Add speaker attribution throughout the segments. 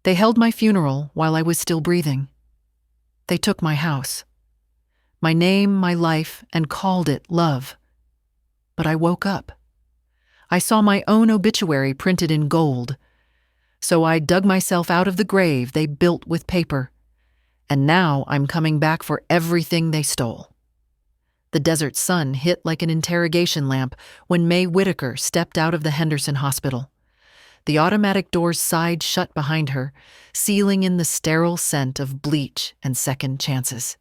Speaker 1: They held my funeral while I was still breathing. They took my house, my name, my life, and called it love. But I woke up. I saw my own obituary printed in gold. So I dug myself out of the grave they built with paper. And now I'm coming back for everything they stole. The desert sun hit like an interrogation lamp when May Whitaker stepped out of the Henderson Hospital. The automatic doors sighed shut behind her, sealing in the sterile scent of bleach and second chances.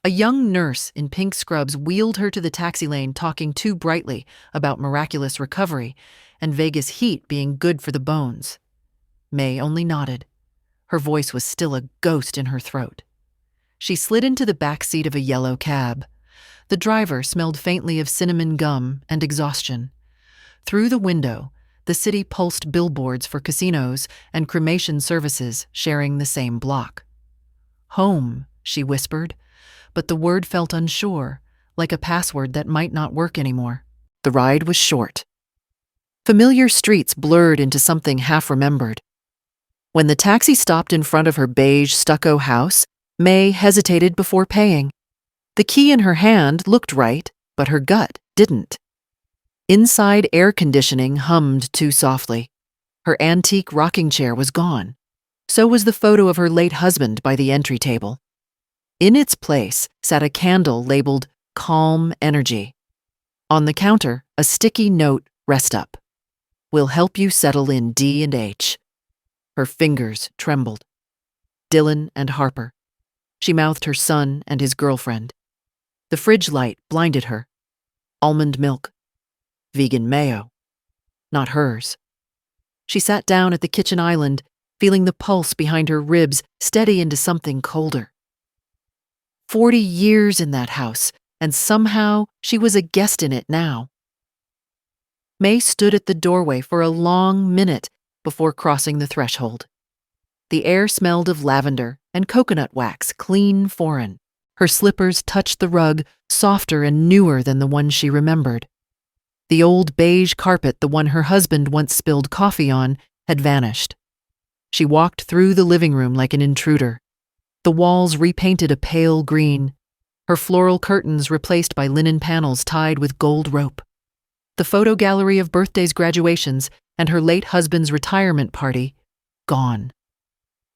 Speaker 1: A young nurse in pink scrubs wheeled her to the taxi lane, talking too brightly about miraculous recovery and Vegas heat being good for the bones. May only nodded. Her voice was still a ghost in her throat. She slid into the back seat of a yellow cab. The driver smelled faintly of cinnamon gum and exhaustion. Through the window, the city pulsed billboards for casinos and cremation services sharing the same block. Home, she whispered, but the word felt unsure, like a password that might not work anymore. The ride was short. Familiar streets blurred into something half-remembered. When the taxi stopped in front of her beige stucco house, May hesitated before paying. The key in her hand looked right, but her gut didn't. Inside air conditioning hummed too softly. Her antique rocking chair was gone. So was the photo of her late husband by the entry table. In its place sat a candle labeled Calm Energy. On the counter, a sticky note rest up. We'll help you settle in D&H. Her fingers trembled. Dylan and Harper. She mouthed her son and his girlfriend. The fridge light blinded her. Almond milk. Vegan mayo. Not hers. She sat down at the kitchen island, feeling the pulse behind her ribs steady into something colder. 40 years in that house, and somehow she was a guest in it now. May stood at the doorway for a long minute before crossing the threshold. The air smelled of lavender and coconut wax, clean foreign. Her slippers touched the rug, softer and newer than the one she remembered. The old beige carpet, the one her husband once spilled coffee on, had vanished. She walked through the living room like an intruder. The walls repainted a pale green, her floral curtains replaced by linen panels tied with gold rope. The photo gallery of birthdays, graduations, and her late husband's retirement party, gone.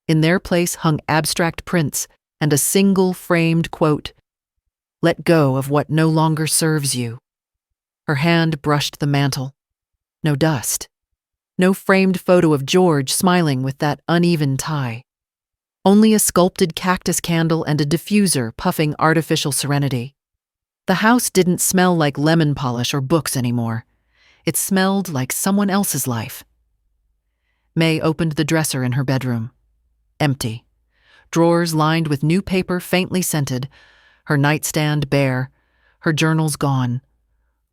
Speaker 1: In their place hung abstract prints and a single framed quote, "Let go of what no longer serves you." Her hand brushed the mantel. No dust. No framed photo of George smiling with that uneven tie. Only a sculpted cactus candle and a diffuser puffing artificial serenity. The house didn't smell like lemon polish or books anymore. It smelled like someone else's life. May opened the dresser in her bedroom. Empty. Drawers lined with new paper faintly scented. Her nightstand bare. Her journals gone.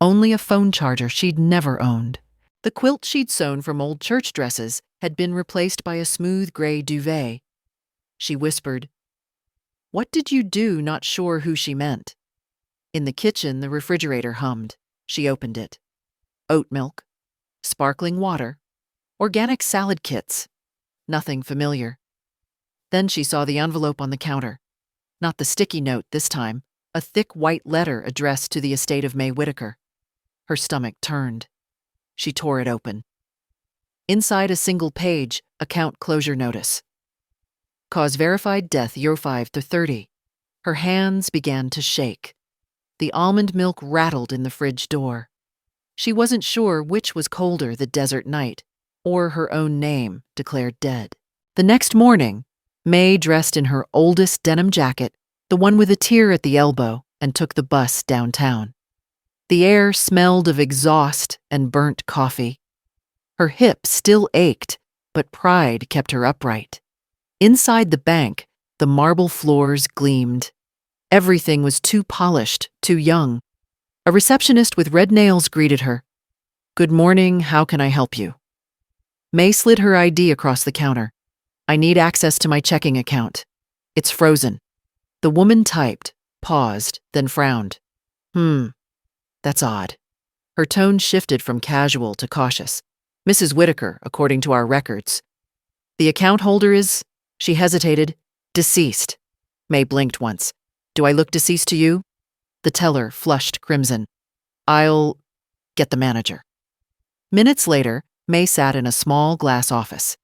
Speaker 1: Only a phone charger she'd never owned. The quilt she'd sewn from old church dresses had been replaced by a smooth gray duvet. She whispered, "What did you do?" not sure who she meant. In the kitchen, the refrigerator hummed. She opened it. Oat milk, sparkling water, organic salad kits. Nothing familiar. Then she saw the envelope on the counter. Not the sticky note this time, a thick white letter addressed to the estate of May Whitaker. Her stomach turned. She tore it open. Inside a single page, account closure notice. Cause verified death year 5 to 30. Her hands began to shake. The almond milk rattled in the fridge door. She wasn't sure which was colder, the desert night, or her own name, declared dead. The next morning, May dressed in her oldest denim jacket, the one with a tear at the elbow, and took the bus downtown. The air smelled of exhaust and burnt coffee. Her hip still ached, but pride kept her upright. Inside the bank, the marble floors gleamed. Everything was too polished, too young. A receptionist with red nails greeted her. "Good morning, how can I help you?" May slid her ID across the counter. "I need access to my checking account. It's frozen." The woman typed, paused, then frowned. That's odd." Her tone shifted from casual to cautious. "Mrs. Whitaker, according to our records." The account holder is, she hesitated, deceased. May blinked once. Do I look deceased to you? The teller flushed crimson. I'll get the manager. Minutes later, May sat in a small glass office.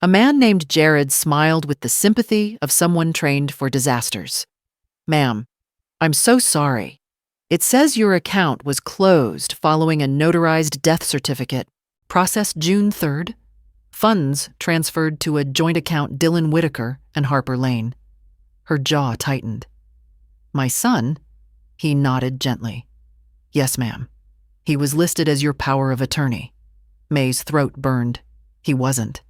Speaker 1: A man named Jared smiled with the sympathy of someone trained for disasters. Ma'am, I'm so sorry. It says your account was closed following a notarized death certificate, processed June 3rd. Funds transferred to a joint account Dylan Whitaker and Harper Lane. Her jaw tightened. My son? He nodded gently. Yes, ma'am. He was listed as your power of attorney. May's throat burned. He wasn't.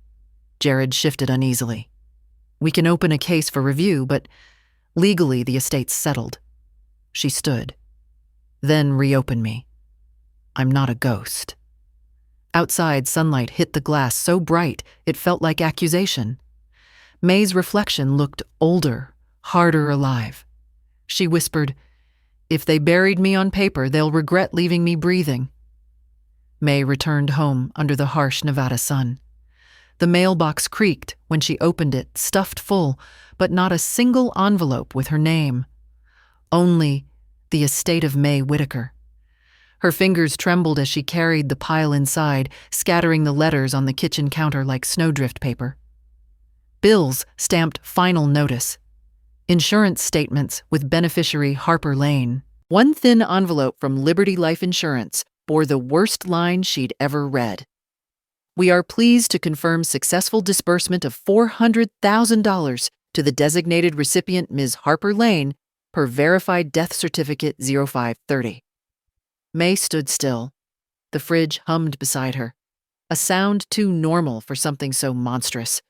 Speaker 1: Jared shifted uneasily. We can open a case for review, but legally the estate's settled. She stood. Then reopen me. I'm not a ghost. Outside, sunlight hit the glass so bright it felt like accusation. May's reflection looked older, harder alive. She whispered, If they buried me on paper, they'll regret leaving me breathing. May returned home under the harsh Nevada sun. The mailbox creaked when she opened it, stuffed full, but not a single envelope with her name. Only the estate of May Whitaker. Her fingers trembled as she carried the pile inside, scattering the letters on the kitchen counter like snowdrift paper. Bills stamped final notice. Insurance statements with beneficiary Harper Lane. One thin envelope from Liberty Life Insurance bore the worst line she'd ever read. We are pleased to confirm successful disbursement of $400,000 to the designated recipient Ms. Harper Lane per verified death certificate 0530. May stood still. The fridge hummed beside her, a sound too normal for something so monstrous.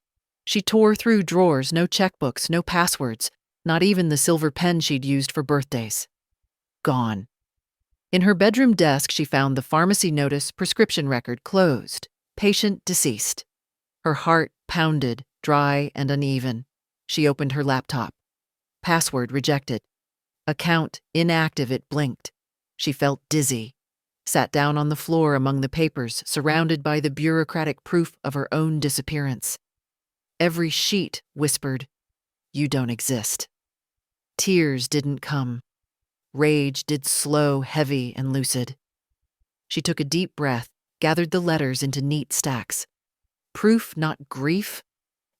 Speaker 1: She tore through drawers, no checkbooks, no passwords, not even the silver pen she'd used for birthdays. Gone. In her bedroom desk, she found the pharmacy notice prescription record closed. Patient deceased. Her heart pounded, dry and uneven. She opened her laptop. Password rejected. Account inactive, it blinked. She felt dizzy, sat down on the floor among the papers, surrounded by the bureaucratic proof of her own disappearance. Every sheet whispered, You don't exist. Tears didn't come. Rage did slow, heavy, and lucid. She took a deep breath, gathered the letters into neat stacks. Proof, not grief.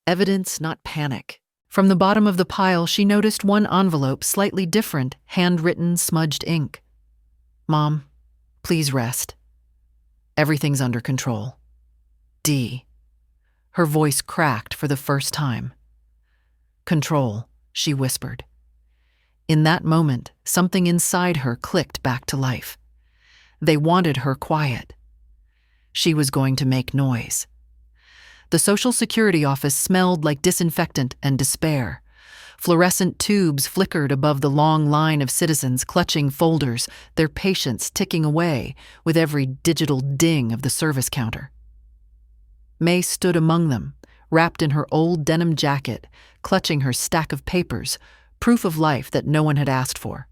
Speaker 1: Evidence, not panic. From the bottom of the pile, she noticed one envelope, slightly different, handwritten, smudged ink. Mom, please rest. Everything's under control. D. Her voice cracked for the first time. Control, she whispered. In that moment, something inside her clicked back to life. They wanted her quiet. She was going to make noise. The Social Security office smelled like disinfectant and despair. Fluorescent tubes flickered above the long line of citizens clutching folders, their patience ticking away with every digital ding of the service counter. May stood among them, wrapped in her old denim jacket, clutching her stack of papers, proof of life that no one had asked for.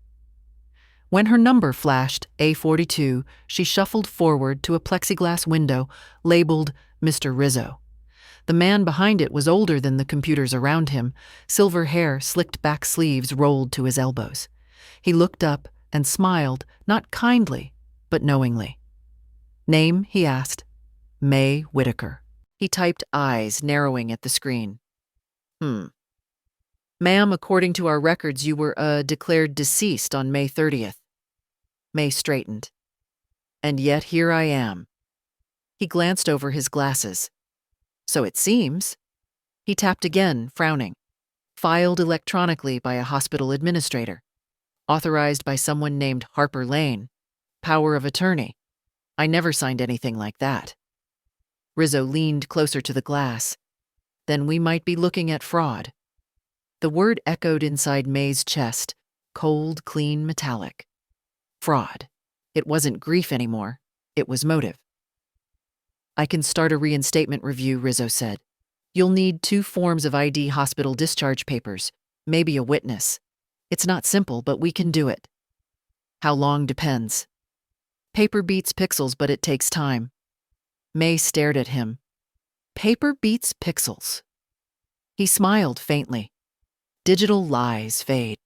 Speaker 1: When her number flashed, A42, she shuffled forward to a plexiglass window labeled Mr. Rizzo. The man behind it was older than the computers around him, silver hair, slicked back sleeves rolled to his elbows. He looked up and smiled, not kindly, but knowingly. Name, he asked. May Whitaker. He typed eyes, narrowing at the screen. Ma'am, according to our records, you were declared deceased on May 30th. May straightened. And yet here I am. He glanced over his glasses. So it seems. He tapped again, frowning. Filed electronically by a hospital administrator. Authorized by someone named Harper Lane. Power of attorney. I never signed anything like that. Rizzo leaned closer to the glass. Then we might be looking at fraud. The word echoed inside May's chest, cold, clean, metallic. Fraud. It wasn't grief anymore. It was motive. I can start a reinstatement review, Rizzo said. You'll need 2 forms of ID hospital discharge papers, maybe a witness. It's not simple, but we can do it. How long depends. Paper beats pixels, but it takes time. May stared at him. Paper beats pixels. He smiled faintly. Digital lies fade.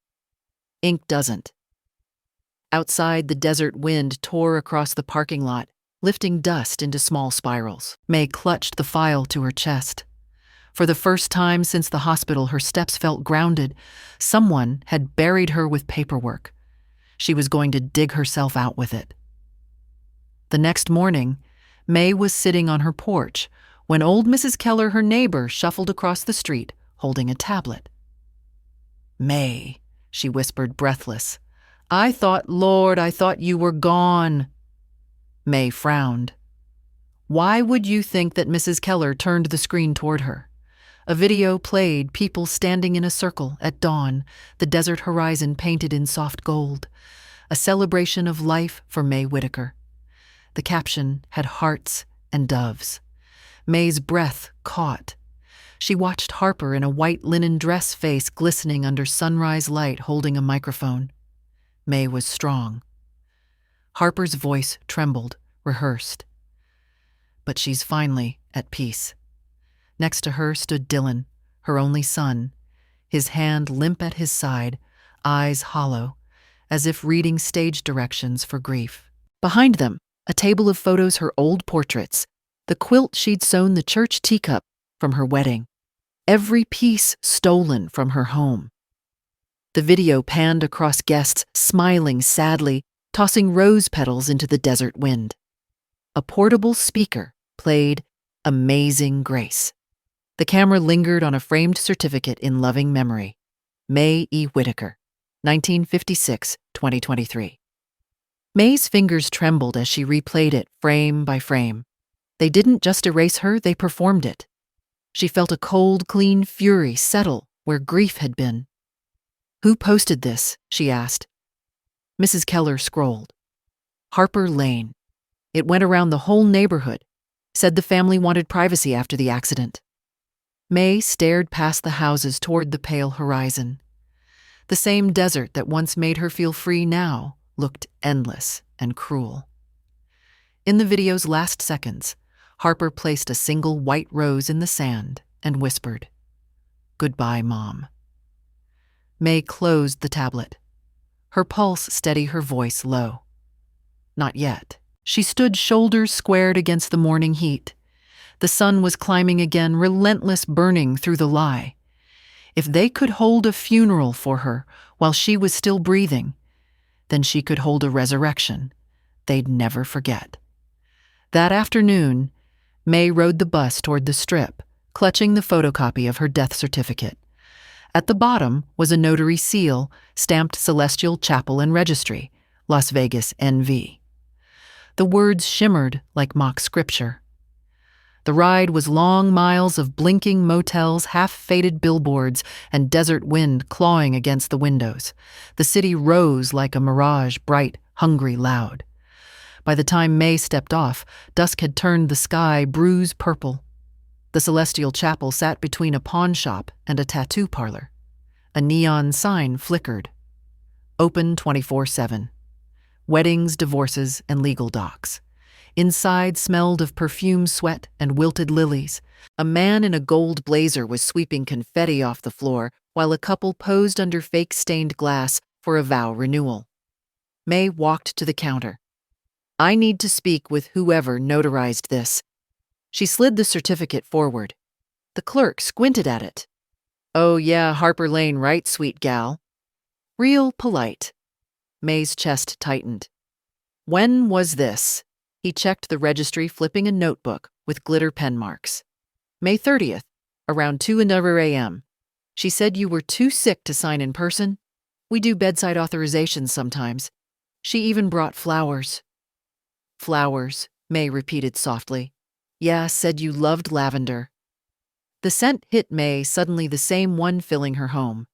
Speaker 1: Ink doesn't. Outside, the desert wind tore across the parking lot, lifting dust into small spirals. May clutched the file to her chest. For the first time since the hospital, her steps felt grounded. Someone had buried her with paperwork. She was going to dig herself out with it. The next morning, May was sitting on her porch when old Mrs. Keller, her neighbor, shuffled across the street, holding a tablet. "May," she whispered, breathless. Lord, I thought you were gone." May frowned. Why would you think that Mrs. Keller turned the screen toward her? A video played, people standing in a circle at dawn, the desert horizon painted in soft gold. A celebration of life for May Whitaker. The caption had hearts and doves. May's breath caught. She watched Harper in a white linen dress, face glistening under sunrise light, holding a microphone. May was strong. Harper's voice trembled, rehearsed. But she's finally at peace. Next to her stood Dylan, her only son, his hand limp at his side, eyes hollow, as if reading stage directions for grief. Behind them, a table of photos, her old portraits, the quilt she'd sewn, the church teacup from her wedding, every piece stolen from her home. The video panned across guests, smiling sadly, tossing rose petals into the desert wind. A portable speaker played Amazing Grace. The camera lingered on a framed certificate in loving memory. May E. Whitaker, 1956-2023. May's fingers trembled as she replayed it frame by frame. They didn't just erase her, they performed it. She felt a cold, clean fury settle where grief had been. "Who posted this?" she asked. Mrs. Keller scrolled. Harper Lane. It went around the whole neighborhood. Said the family wanted privacy after the accident. May stared past the houses toward the pale horizon. The same desert that once made her feel free now looked endless and cruel. In the video's last seconds, Harper placed a single white rose in the sand and whispered, "Goodbye, Mom." May closed the tablet. Her pulse steady, her voice low. Not yet. She stood shoulders squared against the morning heat. The sun was climbing again, relentless, burning through the lie. If they could hold a funeral for her while she was still breathing, then she could hold a resurrection they'd never forget. That afternoon, May rode the bus toward the Strip, clutching the photocopy of her death certificate. At the bottom was a notary seal stamped Celestial Chapel and Registry, Las Vegas, NV. The words shimmered like mock scripture. The ride was long miles of blinking motels, half-faded billboards, and desert wind clawing against the windows. The city rose like a mirage, bright, hungry, loud. By the time May stepped off, dusk had turned the sky bruise purple. The Celestial Chapel sat between a pawn shop and a tattoo parlor. A neon sign flickered. Open 24/7. Weddings, divorces, and legal docs. Inside smelled of perfume, sweat, and wilted lilies. A man in a gold blazer was sweeping confetti off the floor while a couple posed under fake stained glass for a vow renewal. May walked to the counter. "I need to speak with whoever notarized this." She slid the certificate forward. The clerk squinted at it. "Oh yeah, Harper Lane, right, sweet gal?" Real polite. May's chest tightened. "When was this?" He checked the registry, flipping a notebook with glitter pen marks. "May 30th, around 2:00 a.m. She said you were too sick to sign in person. We do bedside authorizations sometimes. She even brought flowers." "Flowers," May repeated softly. "Yeah, said you loved lavender." The scent hit May, suddenly the same one filling her home.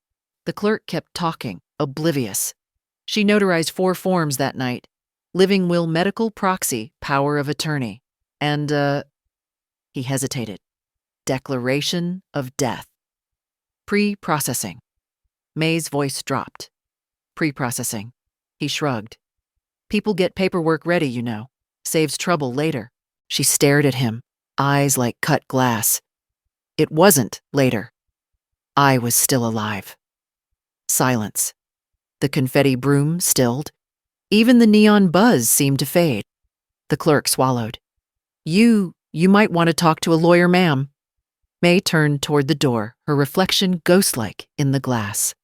Speaker 1: The clerk kept talking, oblivious. She notarized 4 forms that night. Living will, medical proxy, power of attorney. And, he hesitated. Declaration of death. Pre-processing. May's voice dropped. Pre-processing. He shrugged. "People get paperwork ready, you know. Saves trouble later." She stared at him. eyes like cut glass. It wasn't later. I was still alive. Silence. The confetti broom stilled. Even the neon buzz seemed to fade. The clerk swallowed. You might want to talk to a lawyer, ma'am." May turned toward the door, her reflection ghost-like in the glass.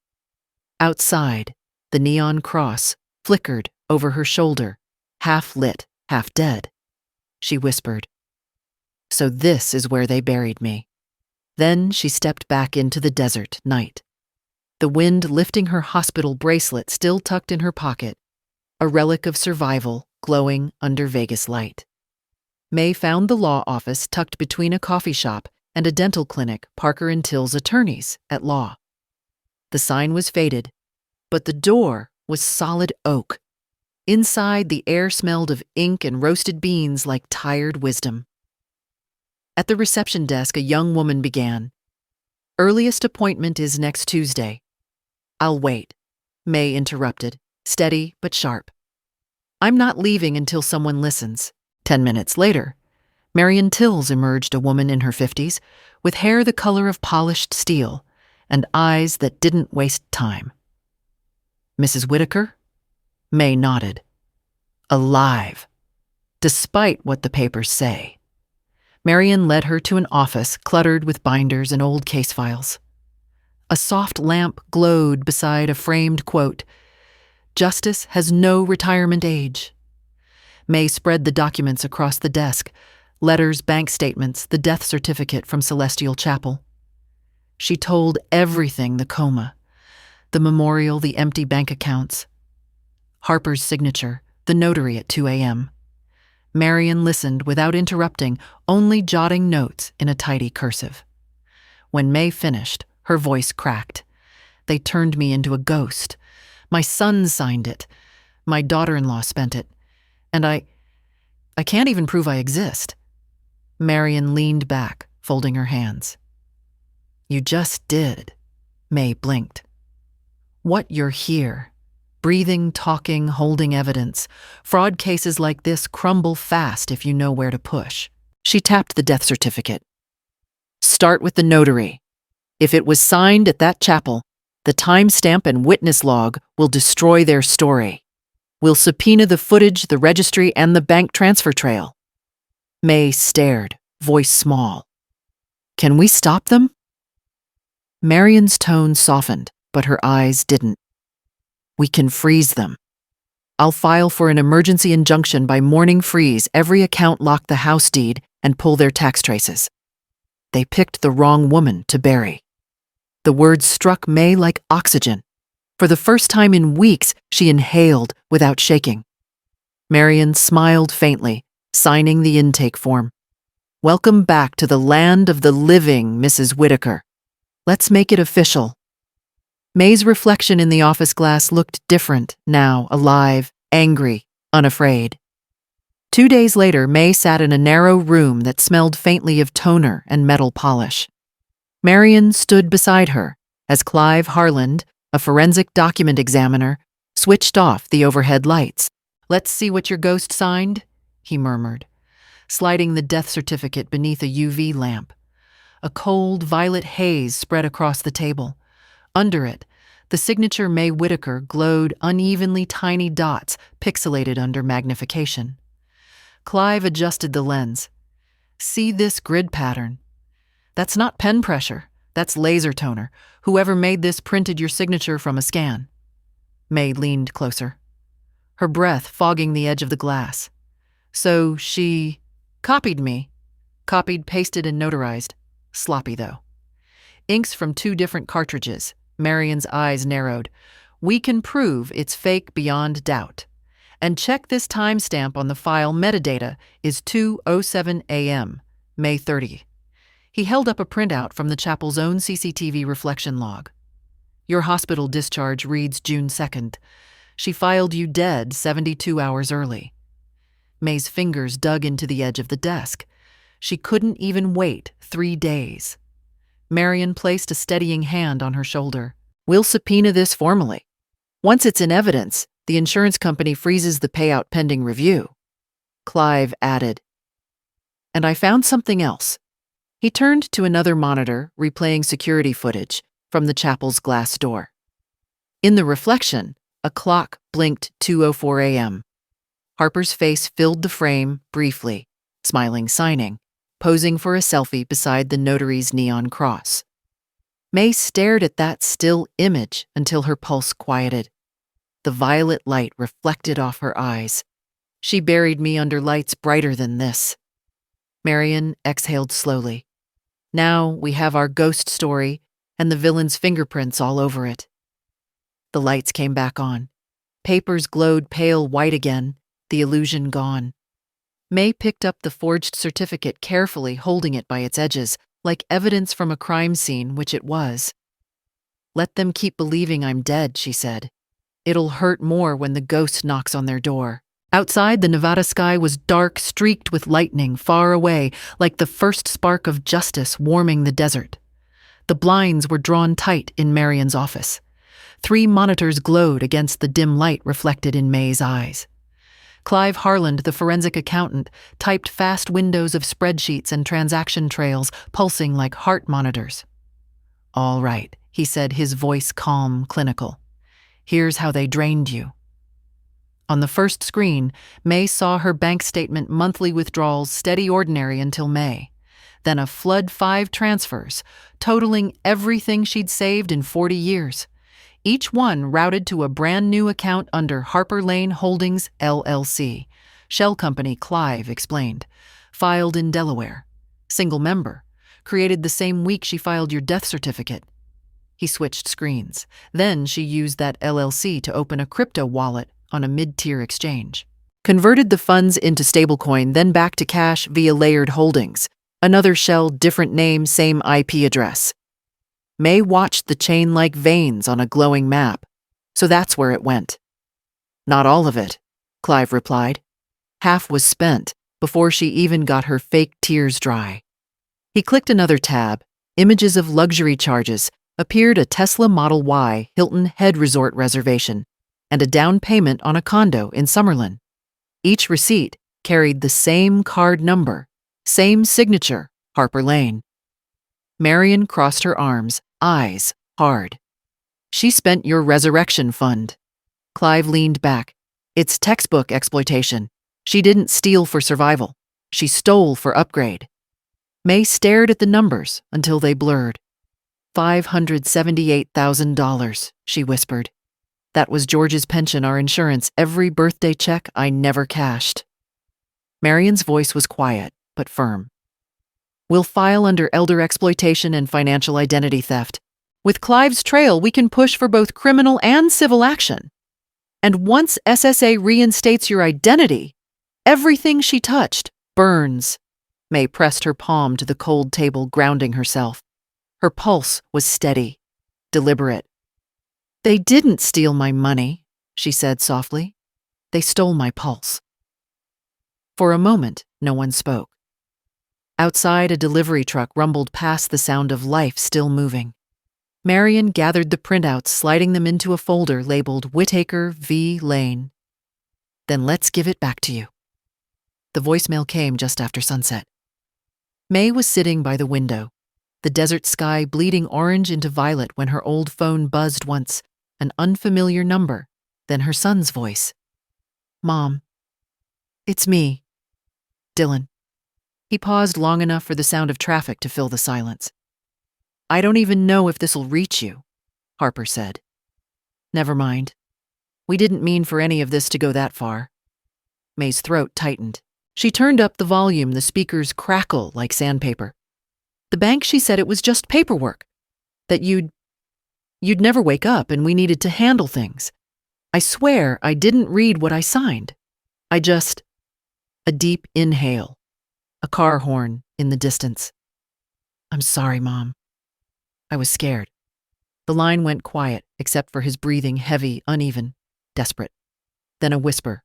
Speaker 1: Outside, the neon cross flickered over her shoulder, half lit, half dead. She whispered, "So this is where they buried me." Then she stepped back into the desert night, the wind lifting her hospital bracelet still tucked in her pocket, a relic of survival glowing under Vegas light. May found the law office tucked between a coffee shop and a dental clinic, Parker and Till's attorneys at law. The sign was faded, but the door was solid oak. Inside, the air smelled of ink and roasted beans like tired wisdom. At the reception desk, a young woman began. "Earliest appointment is next Tuesday." "I'll wait," May interrupted, steady but sharp. "I'm not leaving until someone listens." 10 minutes later, Marion Tills emerged, a woman in her 50s, with hair the color of polished steel and eyes that didn't waste time. "Mrs. Whitaker?" May nodded. "Alive, despite what the papers say." Marion led her to an office cluttered with binders and old case files. A soft lamp glowed beside a framed quote, "Justice has no retirement age." May spread the documents across the desk, letters, bank statements, the death certificate from Celestial Chapel. She told everything: the coma, the memorial, the empty bank accounts, Harper's signature, the notary at 2 a.m. Marion listened without interrupting, only jotting notes in a tidy cursive. When May finished, her voice cracked. "They turned me into a ghost. My son signed it. My daughter-in-law spent it. And I can't even prove I exist." Marion leaned back, folding her hands. "You just did." May blinked. "What you're here. Breathing, talking, holding evidence. Fraud cases like this crumble fast if you know where to push." She tapped the death certificate. "Start with the notary. If it was signed at that chapel, the timestamp and witness log will destroy their story. We'll subpoena the footage, the registry, and the bank transfer trail." May stared, voice small. "Can we stop them?" Marion's tone softened, but her eyes didn't. "We can freeze them. I'll file for an emergency injunction by morning, freeze every account, lock the house deed, and pull their tax traces. They picked the wrong woman to bury." The words struck May like oxygen. For the first time in weeks, she inhaled without shaking. Marion smiled faintly, signing the intake form. "Welcome back to the land of the living, Mrs. Whitaker. Let's make it official." May's reflection in the office glass looked different now, alive, angry, unafraid. 2 days later, May sat in a narrow room that smelled faintly of toner and metal polish. Marion stood beside her as Clive Harland, a forensic document examiner, switched off the overhead lights. "Let's see what your ghost signed," he murmured, sliding the death certificate beneath a UV lamp. A cold violet haze spread across the table. Under it, the signature May Whitaker glowed unevenly, tiny dots pixelated under magnification. Clive adjusted the lens. "See this grid pattern? That's not pen pressure. That's laser toner. Whoever made this printed your signature from a scan." May leaned closer, her breath fogging the edge of the glass. "So she copied me. Copied, pasted, and notarized. Sloppy, though. Inks from 2 different cartridges." Marion's eyes narrowed. "We can prove it's fake beyond doubt. And check this timestamp on the file. Metadata is 2:07 a.m., May 30. He held up a printout from the chapel's own CCTV reflection log. "Your hospital discharge reads June 2nd. She filed you dead 72 hours early." May's fingers dug into the edge of the desk. She couldn't even wait 3 days. Marion placed a steadying hand on her shoulder. "We'll subpoena this formally. Once it's in evidence, the insurance company freezes the payout pending review." Clive added, And I found something else. He turned to another monitor, replaying security footage from the chapel's glass door. In the reflection, a clock blinked 2:04 a.m. Harper's face filled the frame briefly, smiling, signing, posing for a selfie beside the notary's neon cross. May stared at that still image until her pulse quieted. The violet light reflected off her eyes. She buried me under lights brighter than this. Marion exhaled slowly. Now we have our ghost story and the villain's fingerprints all over it. The lights came back on. Papers glowed pale white again, the illusion gone. May picked up the forged certificate carefully, holding it by its edges, like evidence from a crime scene, which it was. "Let them keep believing I'm dead," she said. "It'll hurt more when the ghost knocks on their door." Outside, the Nevada sky was dark, streaked with lightning far away, like the first spark of justice warming the desert. The blinds were drawn tight in Marion's office. 3 monitors glowed against the dim light reflected in May's eyes. Clive Harland, the forensic accountant, typed fast windows of spreadsheets and transaction trails, pulsing like heart monitors. "All right," he said, his voice calm, clinical. "Here's how they drained you." On the first screen, May saw her bank statement monthly withdrawals steady ordinary until May. Then a flood 5 transfers, totaling everything she'd saved in 40 years. Each one routed to a brand new account under Harper Lane Holdings, LLC. Shell company, Clive explained. Filed in Delaware. Single member. Created the same week she filed your death certificate. He switched screens. Then she used that LLC to open a crypto wallet on a mid-tier exchange. Converted the funds into stablecoin, then back to cash via Layered Holdings. Another shell, different name, same IP address. May watched the chain like veins on a glowing map. So that's where it went. "Not all of it," Clive replied. "Half was spent before she even got her fake tears dry." He clicked another tab. Images of luxury charges. Appeared a Tesla Model Y Hilton Head Resort reservation and a down payment on a condo in Summerlin. Each receipt carried the same card number, same signature, Harper Lane. Marion crossed her arms, eyes hard. "She spent your resurrection fund." Clive leaned back. "It's textbook exploitation. She didn't steal for survival. She stole for upgrade." May stared at the numbers until they blurred. $578,000, she whispered. "That was George's pension, our insurance, every birthday check I never cashed." Marion's voice was quiet, but firm. "We'll file under elder exploitation and financial identity theft. With Clive's trail, we can push for both criminal and civil action. And once SSA reinstates your identity, everything she touched burns." May pressed her palm to the cold table, grounding herself. Her pulse was steady, deliberate. "They didn't steal my money," she said softly. "They stole my pulse." For a moment, no one spoke. Outside, a delivery truck rumbled past, the sound of life still moving. Marion gathered the printouts, sliding them into a folder labeled Whitaker V. Lane. "Then let's give it back to you." The voicemail came just after sunset. May was sitting by the window, the desert sky bleeding orange into violet when her old phone buzzed once, an unfamiliar number, then her son's voice. "Mom, it's me, Dylan." He paused long enough for the sound of traffic to fill the silence. "I don't even know if this'll reach you," Harper said. "Never mind. We didn't mean for any of this to go that far." May's throat tightened. She turned up the volume, the speakers crackle like sandpaper. "The bank, she said it was just paperwork. That you'd never wake up and we needed to handle things. I swear I didn't read what I signed. I just..." A deep inhale. A car horn in the distance. "I'm sorry, Mom. I was scared." The line went quiet, except for his breathing, heavy, uneven, desperate. Then a whisper.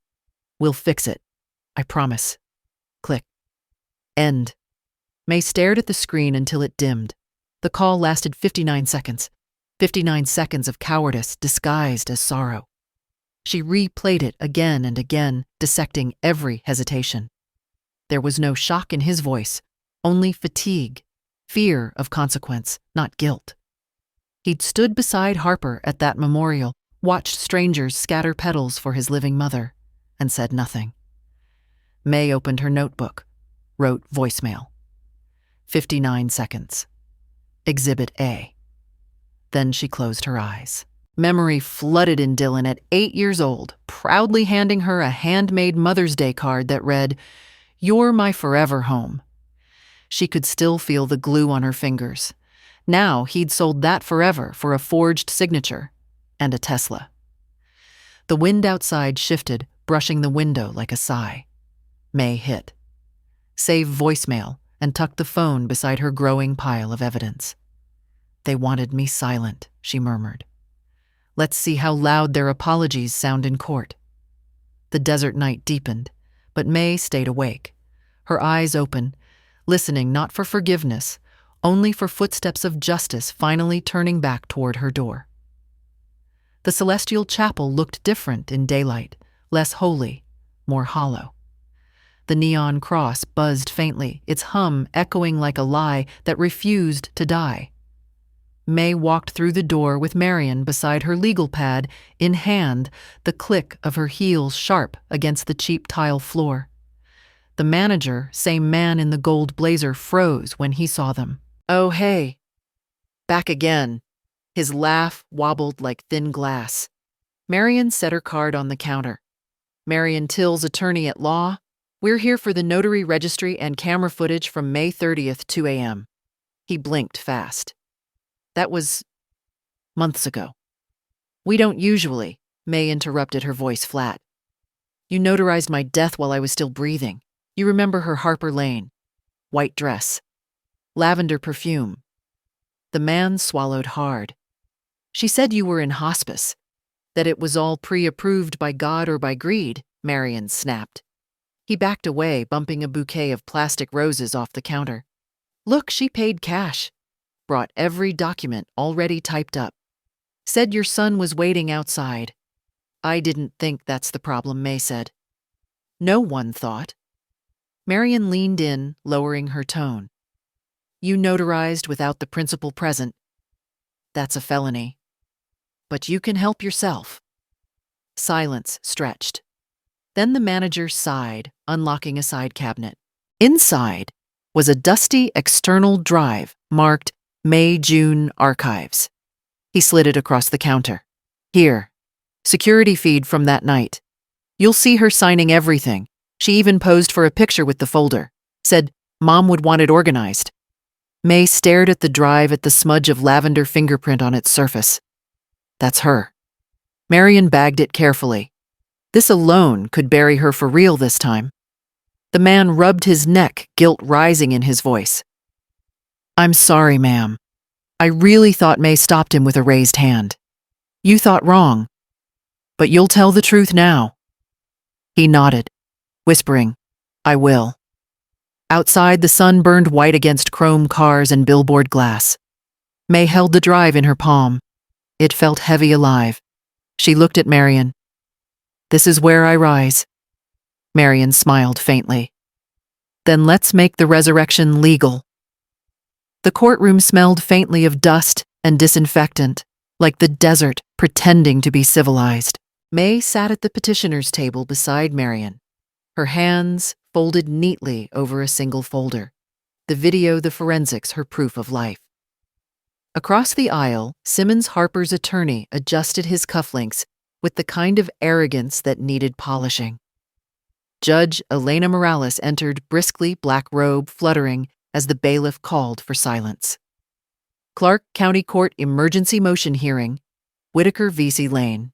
Speaker 1: "We'll fix it. I promise." Click. End. May stared at the screen until it dimmed. The call lasted 59 seconds. 59 seconds of cowardice disguised as sorrow. She replayed it again and again, dissecting every hesitation. There was no shock in his voice, only fatigue, fear of consequence, not guilt. He'd stood beside Harper at that memorial, watched strangers scatter petals for his living mother, and said nothing. May opened her notebook, wrote voicemail. 59 seconds. Exhibit A. Then she closed her eyes. Memory flooded in Dylan at 8 years old, proudly handing her a handmade Mother's Day card that read, "You're my forever home." She could still feel the glue on her fingers. Now he'd sold that forever for a forged signature and a Tesla. The wind outside shifted, brushing the window like a sigh. May hit save voicemail and tucked the phone beside her growing pile of evidence. "They wanted me silent," she murmured. "Let's see how loud their apologies sound in court." The desert night deepened, but May stayed awake, her eyes open, listening not for forgiveness, only for footsteps of justice finally turning back toward her door. The celestial chapel looked different in daylight, less holy, more hollow. The neon cross buzzed faintly, its hum echoing like a lie that refused to die. May walked through the door with Marion beside her legal pad, in hand, the click of her heels sharp against the cheap tile floor. The manager, same man in the gold blazer, froze when he saw them. "Oh, hey. Back again." His laugh wobbled like thin glass. Marion set her card on the counter. "Marion Till's attorney at law. We're here for the notary registry and camera footage from May 30th, 2 a.m. He blinked fast. "That was months ago." "We don't usually," May interrupted, her voice flat. "You notarized my death while I was still breathing. You remember her Harper Lane. White dress. Lavender perfume." The man swallowed hard. "She said you were in hospice. That it was all pre-approved by God or by greed," Marion snapped. He backed away, bumping a bouquet of plastic roses off the counter. "Look, she paid cash. Brought every document already typed up. Said your son was waiting outside." "I didn't think that's the problem," May said. "No one thought." Marion leaned in, lowering her tone. "You notarized without the principal present. That's a felony. But you can help yourself." Silence stretched. Then the manager sighed, unlocking a side cabinet. Inside was a dusty external drive marked May-June Archives. He slid it across the counter. "Here. Security feed from that night. You'll see her signing everything. She even posed for a picture with the folder. Said Mom would want it organized." May stared at the drive, at the smudge of lavender fingerprint on its surface. "That's her." Marion bagged it carefully. This alone could bury her for real this time. The man rubbed his neck, guilt rising in his voice. "I'm sorry, ma'am. I really thought." May stopped him with a raised hand. "You thought wrong. But you'll tell the truth now." He nodded, whispering, "I will." Outside, the sun burned white against chrome cars and billboard glass. May held the drive in her palm. It felt heavy, alive. She looked at Marion. "This is where I rise." Marion smiled faintly. "Then let's make the resurrection legal." The courtroom smelled faintly of dust and disinfectant, like the desert pretending to be civilized. May sat at the petitioner's table beside Marion, her hands folded neatly over a single folder. The video, the forensics, her proof of life. Across the aisle, Simmons Harper's attorney adjusted his cufflinks with the kind of arrogance that needed polishing. Judge Elena Morales entered, briskly, black robe fluttering as the bailiff called for silence. "Clark County Court Emergency Motion Hearing, Whitaker v. Lane."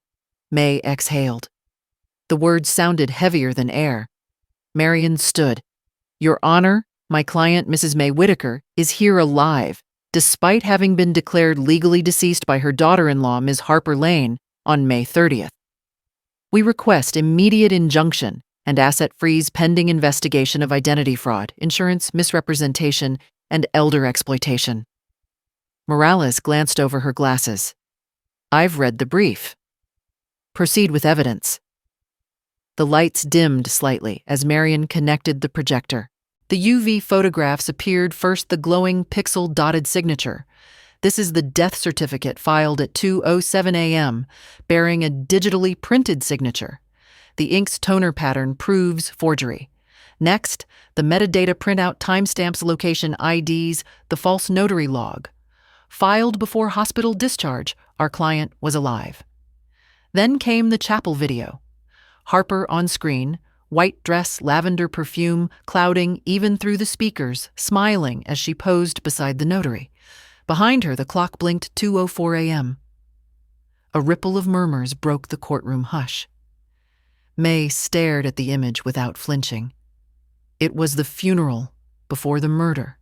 Speaker 1: May exhaled. The words sounded heavier than air. Marion stood. "Your Honor, my client, Mrs. May Whitaker, is here alive, despite having been declared legally deceased by her daughter-in-law, Ms. Harper Lane, on May 30th. We request immediate injunction and asset freeze pending investigation of identity fraud, insurance misrepresentation, and elder exploitation." Morales glanced over her glasses. "I've read the brief. Proceed with evidence." The lights dimmed slightly as Marion connected the projector. The UV photographs appeared first the glowing pixel-dotted signature. This is the death certificate filed at 2:07 a.m., bearing a digitally printed signature. The ink's toner pattern proves forgery. Next, the metadata printout timestamps location IDs, the false notary log. Filed before hospital discharge, our client was alive. Then came the chapel video. Harper on screen, white dress, lavender perfume, clouding even through the speakers, smiling as she posed beside the notary. Behind her, the clock blinked 2:04 a.m. A ripple of murmurs broke the courtroom hush. May stared at the image without flinching. It was the funeral before the murder.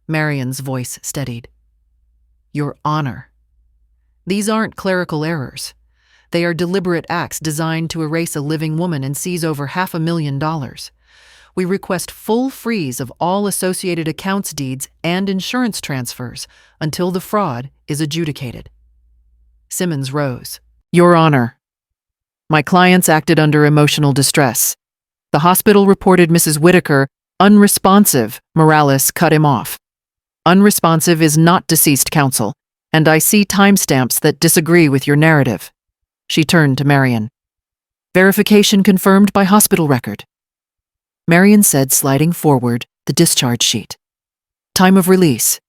Speaker 1: Marion's voice steadied. Your Honor. These aren't clerical errors. They are deliberate acts designed to erase a living woman and seize over $500,000. We request full freeze of all associated accounts deeds and insurance transfers until the fraud is adjudicated. Simmons rose. Your Honor. My clients acted under emotional distress. The hospital reported Mrs. Whitaker unresponsive. Morales cut him off. Unresponsive is not deceased counsel, and I see timestamps that disagree with your narrative. She turned to Marion. Verification confirmed by hospital record. Marion said, sliding forward the discharge sheet. Time of release,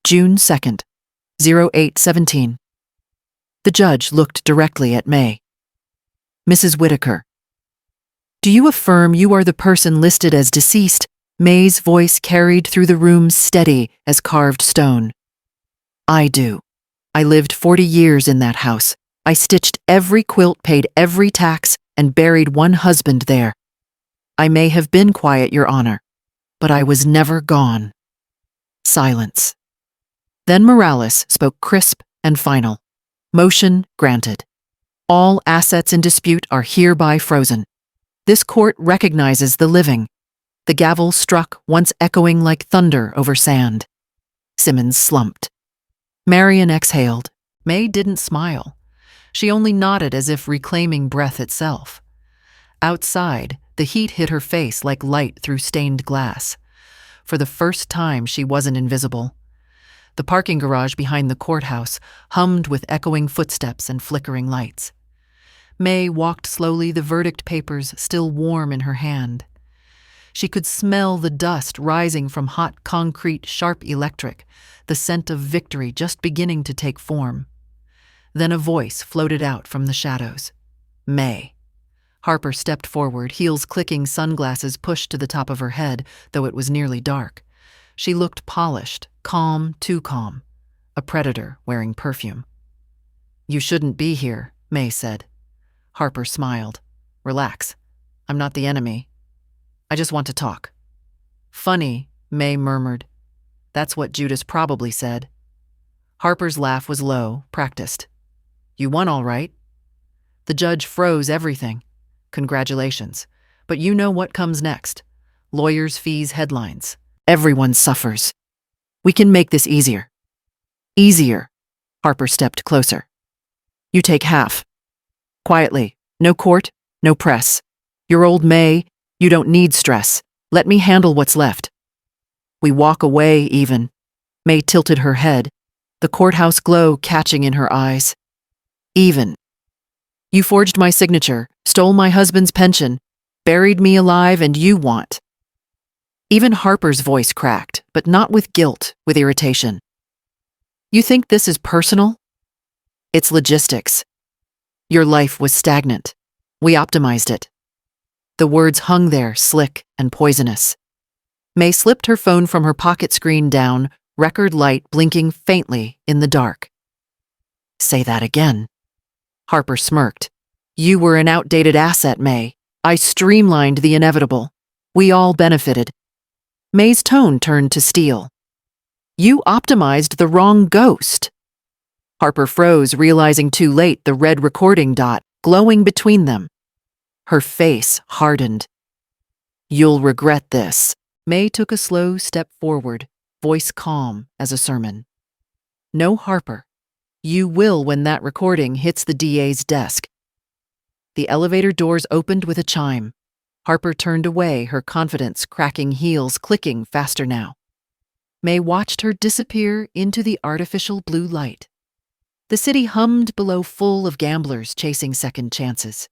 Speaker 1: June 2nd, 0817. The judge looked directly at May. Mrs. Whitaker. Do you affirm you are the person listed as deceased? May's voice carried through the room steady as carved stone. I do. I lived 40 years in that house. I stitched every quilt, paid every tax, and buried one husband there. I may have been quiet, Your Honor, but I was never gone. Silence. Then Morales spoke crisp and final. Motion granted. All assets in dispute are hereby frozen. This court recognizes the living. The gavel struck, once echoing like thunder over sand. Simmons slumped. Marion exhaled. May didn't smile. She only nodded as if reclaiming breath itself. Outside, the heat hit her face like light through stained glass. For the first time, she wasn't invisible. The parking garage behind the courthouse hummed with echoing footsteps and flickering lights. May walked slowly, the verdict papers still warm in her hand. She could smell the dust rising from hot concrete, sharp electric, the scent of victory just beginning to take form. Then a voice floated out from the shadows. May. Harper stepped forward, heels clicking, sunglasses pushed to the top of her head, though it was nearly dark. She looked polished, calm, too calm. A predator wearing perfume. You shouldn't be here, May said. Harper smiled. Relax. I'm not the enemy. I just want to talk. Funny, May murmured. That's what Judas probably said. Harper's laugh was low, practiced. You won all right. The judge froze everything. Congratulations. But you know what comes next. Lawyers' fees headlines. Everyone suffers. We can make this easier. Easier. Harper stepped closer. You take half. Quietly. No court, no press. You're old May. You don't need stress. Let me handle what's left. We walk away even. May tilted her head, the courthouse glow catching in her eyes. Even. You forged my signature, stole my husband's pension, buried me alive, and you want. Even Harper's voice cracked, but not with guilt, with irritation. You think this is personal? It's logistics. Your life was stagnant. We optimized it. The words hung there, slick and poisonous. May slipped her phone from her pocket screen down, record light blinking faintly in the dark. Say that again. Harper smirked. You were an outdated asset, May. I streamlined the inevitable. We all benefited. May's tone turned to steel. You optimized the wrong ghost. Harper froze, realizing too late the red recording dot glowing between them. Her face hardened. You'll regret this. May took a slow step forward, voice calm as a sermon. No, Harper. You will when that recording hits the DA's desk. The elevator doors opened with a chime. Harper turned away, her confidence cracking heels clicking faster now. May watched her disappear into the artificial blue light. The city hummed below, full of gamblers chasing second chances.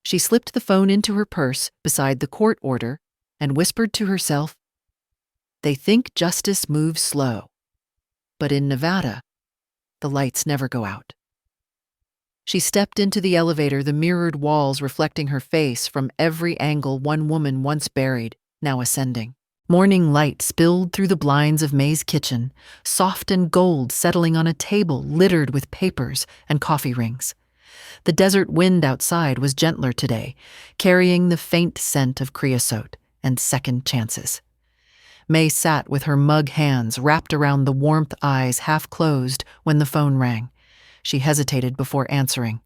Speaker 1: She slipped the phone into her purse beside the court order and whispered to herself, "They think justice moves slow, but in Nevada, the lights never go out." She stepped into the elevator, the mirrored walls reflecting her face from every angle. One woman once buried, now ascending. Morning light spilled through the blinds of May's kitchen, soft and gold settling on a table littered with papers and coffee rings. The desert wind outside was gentler today, carrying the faint scent of creosote and second chances. May sat with her mug hands wrapped around the warmth, eyes half closed when the phone rang. She hesitated before answering.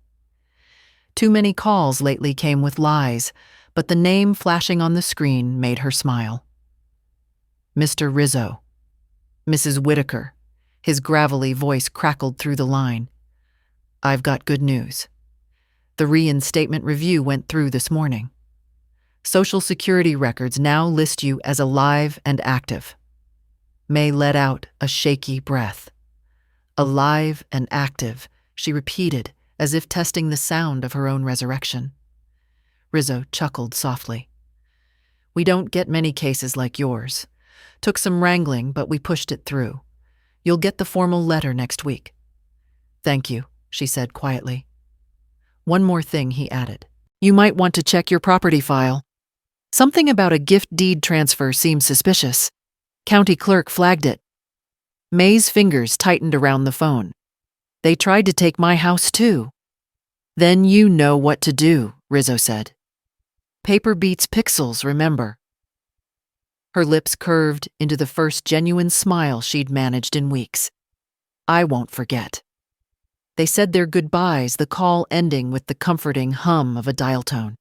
Speaker 1: Too many calls lately came with lies, but the name flashing on the screen made her smile. Mr. Rizzo. Mrs. Whitaker. His gravelly voice crackled through the line. "I've got good news. The reinstatement review went through this morning. Social Security records now list you as alive and active." May let out a shaky breath. "Alive and active," she repeated, as if testing the sound of her own resurrection. Rizzo chuckled softly. "We don't get many cases like yours. Took some wrangling, but we pushed it through. You'll get the formal letter next week." "Thank you," she said quietly. "One more thing," he added. "You might want to check your property file. Something about a gift deed transfer seems suspicious. County clerk flagged it." May's fingers tightened around the phone. "They tried to take my house too." "Then you know what to do," Rizzo said. "Paper beats pixels, remember." Her lips curved into the first genuine smile she'd managed in weeks. "I won't forget." They said their goodbyes, the call ending with the comforting hum of a dial tone.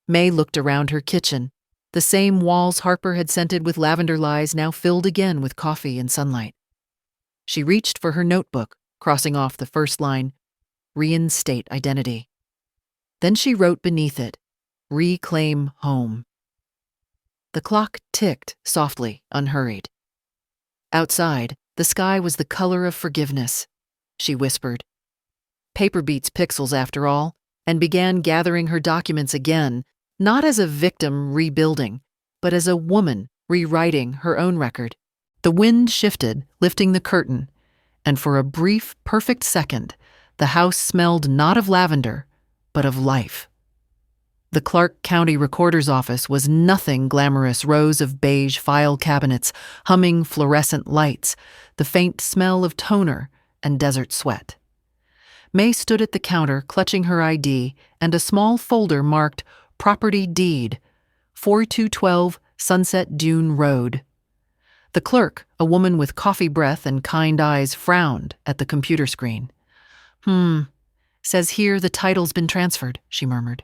Speaker 1: May looked around her kitchen. The same walls Harper had scented with lavender lies now filled again with coffee and sunlight. She reached for her notebook, crossing off the first line, "Reinstate identity." Then she wrote beneath it, "Reclaim home." The clock ticked softly, unhurried. Outside, the sky was the color of forgiveness. She whispered, "Paper beats pixels after all," and began gathering her documents again, not as a victim rebuilding, but as a woman rewriting her own record. The wind shifted, lifting the curtain, and for a brief, perfect second, the house smelled not of lavender, but of life. The Clark County Recorder's Office was nothing glamorous, rows of beige file cabinets, humming fluorescent lights, the faint smell of toner and desert sweat. May stood at the counter, clutching her ID and a small folder marked Property Deed, 4212 Sunset Dune Road. The clerk, a woman with coffee breath and kind eyes, frowned at the computer screen. Says here the title's been transferred," she murmured.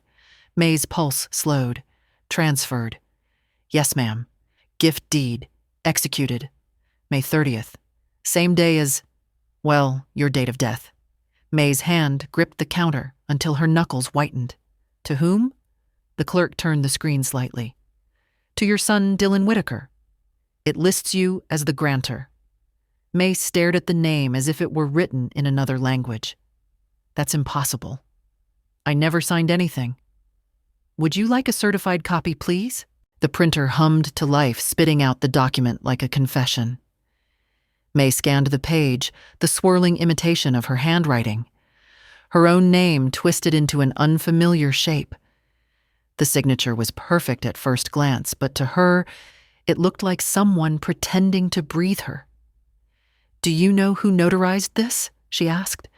Speaker 1: May's pulse slowed. "Transferred. Yes, ma'am. Gift deed. Executed. May 30th. Same day as, well, your date of death." May's hand gripped the counter until her knuckles whitened. "To whom?" The clerk turned the screen slightly. "To your son, Dylan Whitaker. It lists you as the grantor." May stared at the name as if it were written in another language. "That's impossible. I never signed anything." "Would you like a certified copy, please?" The printer hummed to life, spitting out the document like a confession. May scanned the page, the swirling imitation of her handwriting. Her own name twisted into an unfamiliar shape. The signature was perfect at first glance, but to her, it looked like someone pretending to breathe her. "Do you know who notarized this?" she asked.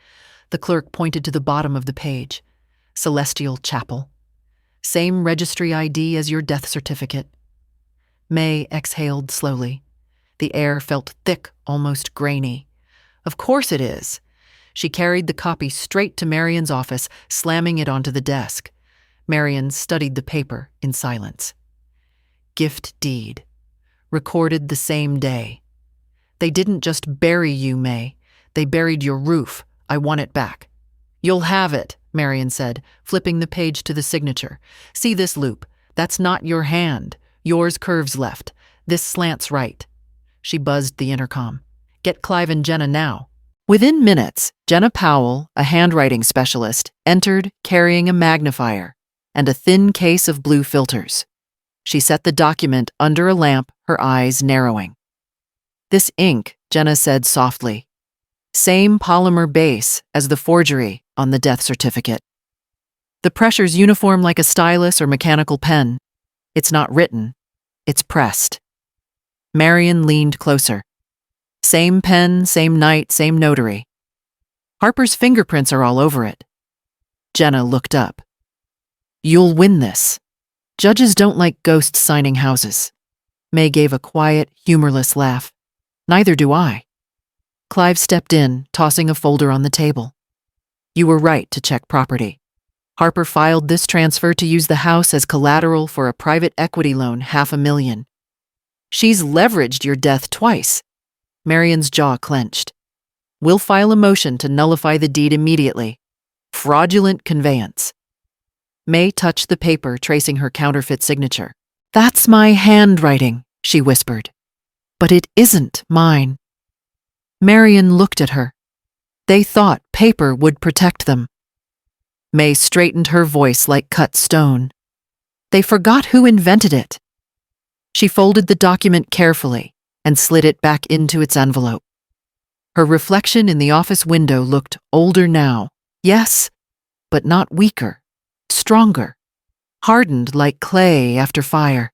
Speaker 1: The clerk pointed to the bottom of the page. "Celestial Chapel. Same registry ID as your death certificate." May exhaled slowly. The air felt thick, almost grainy. "Of course it is." She carried the copy straight to Marion's office, slamming it onto the desk. Marion studied the paper in silence. "Gift deed. Recorded the same day. They didn't just bury you, May. They buried your roof. I want it back." "You'll have it," Marion said, flipping the page to the signature. See this loop? That's not your hand. Yours curves left. This slants right. She buzzed the intercom. Get Clive and Jenna now. Within minutes, Jenna Powell, a handwriting specialist, entered carrying a magnifier and a thin case of blue filters. She set the document under a lamp, her eyes narrowing. This ink, Jenna said softly. Same polymer base as the forgery on the death certificate. The pressure's uniform like a stylus or mechanical pen. It's not written, it's pressed. Marion leaned closer. Same pen, same night, same notary. Harper's fingerprints are all over it. Jenna looked up. You'll win this. Judges don't like ghosts signing houses. May gave a quiet, humorless laugh. Neither do I. Clive stepped in, tossing a folder on the table. You were right to check property. Harper filed this transfer to use the house as collateral for a private equity loan, $500,000. She's leveraged your death twice. Marion's jaw clenched. We'll file a motion to nullify the deed immediately. Fraudulent conveyance. May touched the paper, tracing her counterfeit signature. That's my handwriting, she whispered. But it isn't mine. Marion looked at her. They thought paper would protect them. May straightened her voice like cut stone. They forgot who invented it. She folded the document carefully and slid it back into its envelope. Her reflection in the office window looked older now, yes, but not weaker, stronger, hardened like clay after fire.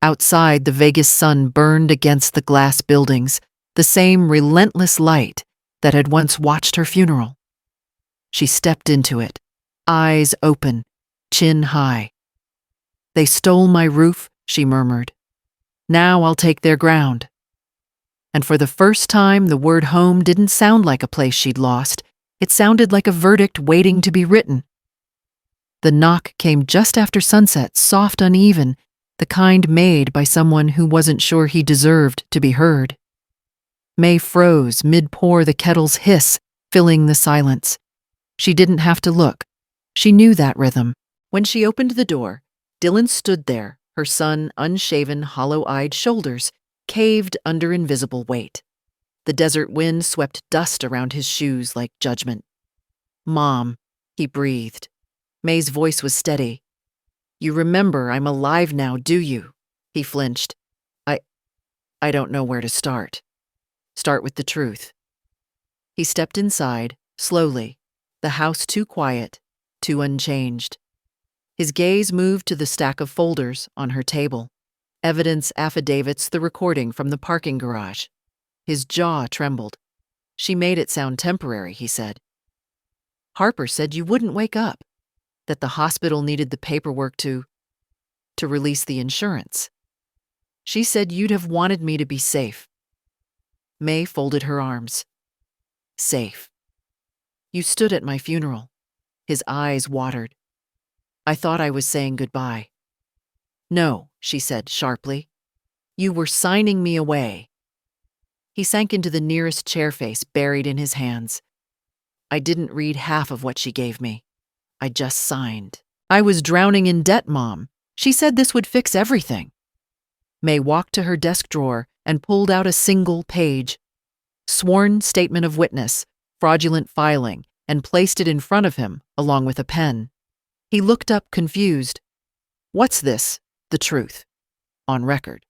Speaker 1: Outside, the Vegas sun burned against the glass buildings, the same relentless light that had once watched her funeral. She stepped into it, eyes open, chin high. They stole my roof, she murmured. Now I'll take their ground. And for the first time, the word home didn't sound like a place she'd lost. It sounded like a verdict waiting to be written. The knock came just after sunset, soft, uneven, the kind made by someone who wasn't sure he deserved to be heard. May froze mid-pour, the kettle's hiss filling the silence. She didn't have to look. She knew that rhythm. When she opened the door, Dylan stood there, her son, unshaven, hollow-eyed shoulders caved under invisible weight. The desert wind swept dust around his shoes like judgment. Mom, he breathed. May's voice was steady. You remember I'm alive now, do you? He flinched. I don't know where to start. Start with the truth. He stepped inside, slowly, the house too quiet, too unchanged. His gaze moved to the stack of folders on her table. Evidence, affidavits, the recording from the parking garage. His jaw trembled. She made it sound temporary, he said. Harper said you wouldn't wake up, that the hospital needed the paperwork to release the insurance. She said you'd have wanted me to be safe. May folded her arms. Safe. You stood at my funeral. His eyes watered. I thought I was saying goodbye. No, she said sharply. You were signing me away. He sank into the nearest chair face, buried in his hands. I didn't read half of what she gave me. I just signed. I was drowning in debt, Mom. She said this would fix everything. May walked to her desk drawer and pulled out a single page. Sworn statement of witness, fraudulent filing, and placed it in front of him, along with a pen. He looked up confused. What's this? The truth. On record.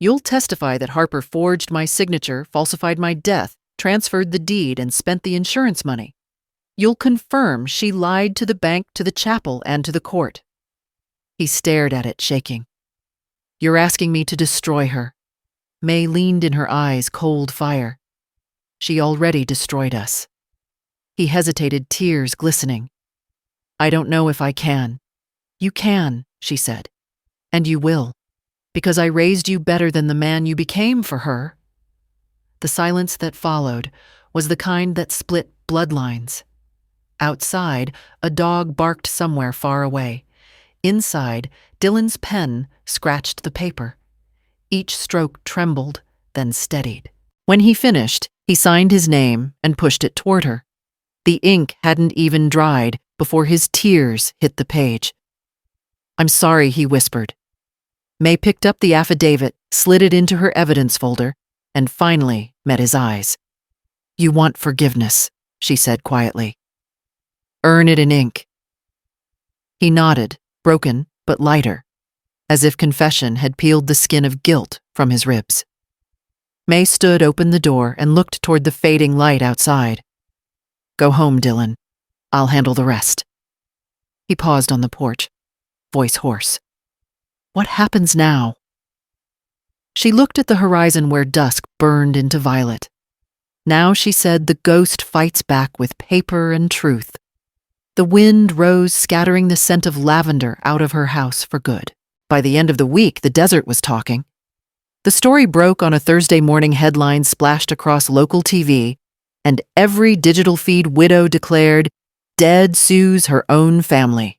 Speaker 1: You'll testify that Harper forged my signature, falsified my death, transferred the deed, and spent the insurance money. You'll confirm she lied to the bank, to the chapel, and to the court. He stared at it, shaking. You're asking me to destroy her. May leaned in her eyes, cold fire. She already destroyed us. He hesitated, tears glistening. I don't know if I can. You can, she said. And you will, because I raised you better than the man you became for her. The silence that followed was the kind that split bloodlines. Outside, a dog barked somewhere far away. Inside, Dylan's pen scratched the paper. Each stroke trembled, then steadied. When he finished, he signed his name and pushed it toward her. The ink hadn't even dried, before his tears hit the page. "I'm sorry," he whispered. May picked up the affidavit, slid it into her evidence folder, and finally met his eyes. "You want forgiveness," she said quietly. "Earn it in ink." He nodded, broken but lighter, as if confession had peeled the skin of guilt from his ribs. May stood open the door and looked toward the fading light outside. "Go home, Dylan. I'll handle the rest." He paused on the porch, voice hoarse. "What happens now?" She looked at the horizon where dusk burned into violet. Now, she said, the ghost fights back with paper and truth. The wind rose, scattering the scent of lavender out of her house for good. By the end of the week, the desert was talking. The story broke on a Thursday morning. Headlines splashed across local TV, and every digital feed widow declared, "Dead sues her own family."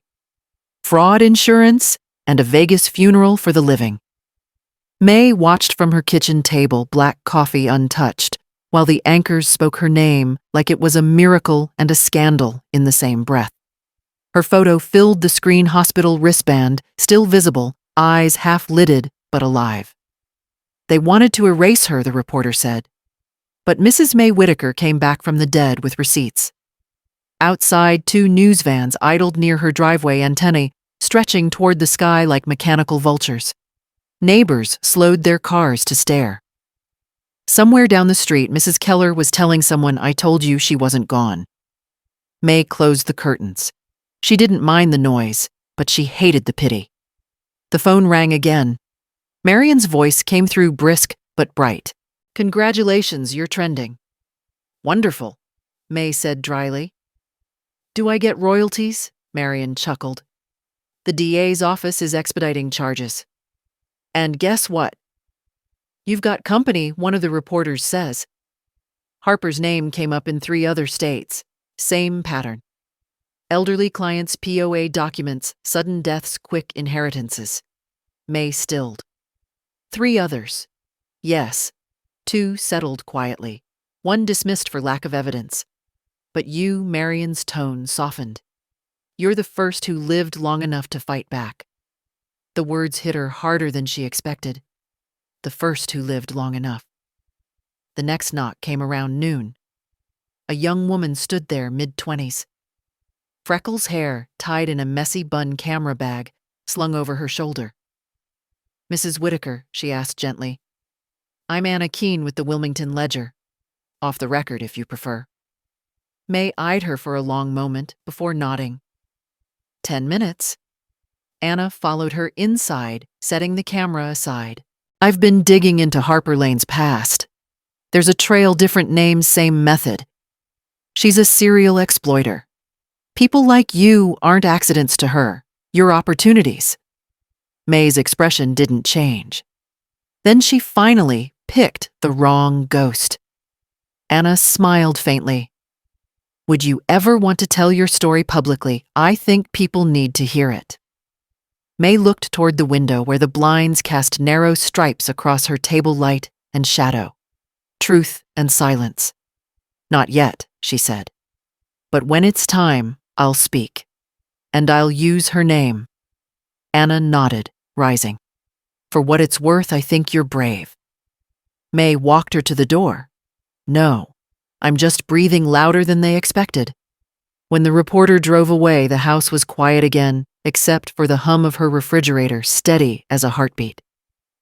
Speaker 1: Fraud insurance and a Vegas funeral for the living. May watched from her kitchen table, black coffee untouched, while the anchors spoke her name like it was a miracle and a scandal in the same breath. Her photo filled the screen, hospital wristband, still visible, eyes half-lidded but alive. They wanted to erase her, the reporter said. But Mrs. May Whitaker came back from the dead with receipts. Outside, 2 news vans idled near her driveway, antennae stretching toward the sky like mechanical vultures. Neighbors slowed their cars to stare. Somewhere down the street, Mrs. Keller was telling someone, "I told you she wasn't gone." May closed the curtains. She didn't mind the noise, but she hated the pity. The phone rang again. Marion's voice came through, brisk but bright. "Congratulations, you're trending." "Wonderful," May said dryly. "Do I get royalties?" Marion chuckled. "The DA's office is expediting charges." "And guess what? You've got company," one of the reporters says. Harper's name came up in 3 other states. Same pattern. Elderly clients' POA documents, sudden deaths, quick inheritances. May stilled. 3 others. Yes. 2 settled quietly. 1 dismissed for lack of evidence. But you, Marion's tone softened. You're the first who lived long enough to fight back. The words hit her harder than she expected. The first who lived long enough. The next knock came around noon. A young woman stood there, mid-20s. Freckles' hair tied in a messy bun camera bag slung over her shoulder. "Mrs. Whitaker," she asked gently. "I'm Anna Keene with the Wilmington Ledger. Off the record, if you prefer." May eyed her for a long moment before nodding. 10 minutes. Anna followed her inside, setting the camera aside. "I've been digging into Harper Lane's past. There's a trail, different names, same method. She's a serial exploiter. People like you aren't accidents to her. You're opportunities." May's expression didn't change. Then she finally picked the wrong ghost. Anna smiled faintly. "Would you ever want to tell your story publicly? I think people need to hear it." May looked toward the window where the blinds cast narrow stripes across her table, light and shadow. Truth and silence. "Not yet," she said. "But when it's time, I'll speak. And I'll use her name." Anna nodded, rising. "For what it's worth, I think you're brave." May walked her to the door. "No, I'm just breathing louder than they expected." When the reporter drove away, the house was quiet again, except for the hum of her refrigerator, steady as a heartbeat.